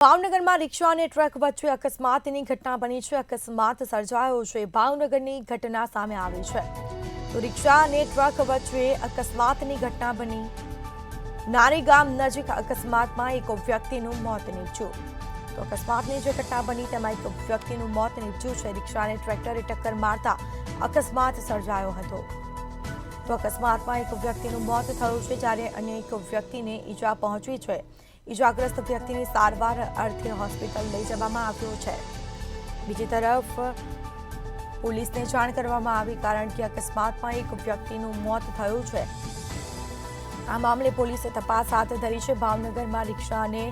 ભાવનગરમાં રિક્ષા અને ટ્રક વચ્ચે અકસ્માતની ઘટના બની છે. અકસ્માત સર્જાયો છે. ભાવનગરની ઘટના સામે આવી છે. તો રિક્ષા અને ટ્રક વચ્ચે અકસ્માતની ઘટના બની. નારી ગામ નજીક અકસ્માતમાં એક વ્યક્તિનું મોત નીપજ્યું. તો અકસ્માતની જે ઘટના બની તેમાં એક વ્યક્તિનું મોત નીપજ્યું છે. રિક્ષા અને ટ્રેક્ટરે ટક્કર મારતા અકસ્માત સર્જાયો હતો. તો અકસ્માતમાં એક વ્યક્તિનું મોત થયું છે, જ્યારે અન્ય એક વ્યક્તિને ઈજા પહોંચી છે. ઈજાગ્રસ્ત વ્યક્તિને સારવાર અર્થે હોસ્પિટલ લઈ જવામાં આવ્યો છે. બીજી તરફ પોલીસને જાણ કરવામાં આવી, કારણ કે અકસ્માતમાં એક વ્યક્તિનું મોત થયું છે. આ મામલે પોલીસે તપાસ હાથ ધરી છે. ભાવનગરમાં રિક્ષા અને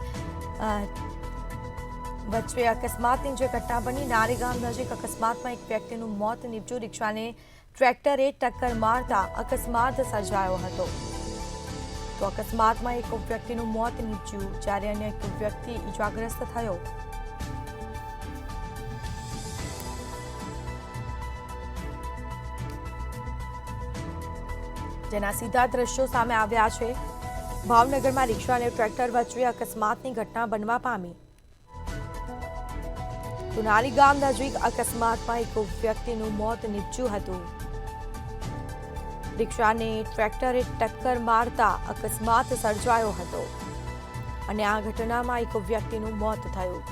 વચ્ચે અકસ્માતની જે ઘટના બની, નારીગામ નજીક અકસ્માતમાં એક વ્યક્તિનું મોત નીપજ્યું. રિક્ષાને ટ્રેક્ટરે ટક્કર મારતા અકસ્માત સર્જાયો હતો. તો અકસ્માતમાં એક વ્યક્તિનું મોત નીપજ્યું, જ્યારે અન્ય એક વ્યક્તિ ઈજાગ્રસ્ત થયો. જેના સીધા દ્રશ્યો સામે આવ્યા છે. ભાવનગરમાં રિક્ષા અને ટ્રેક્ટર વચ્ચે અકસ્માતની ઘટના બનવા પામી. તો નારી ગામ નજીક અકસ્માતમાં એક વ્યક્તિનું મોત નીપજ્યું હતું. રિક્ષાને ટ્રેક્ટરે ટક્કર મારતા અકસ્માત સર્જાયો હતો અને આ ઘટનામાં એક વ્યક્તિનું મોત થયું.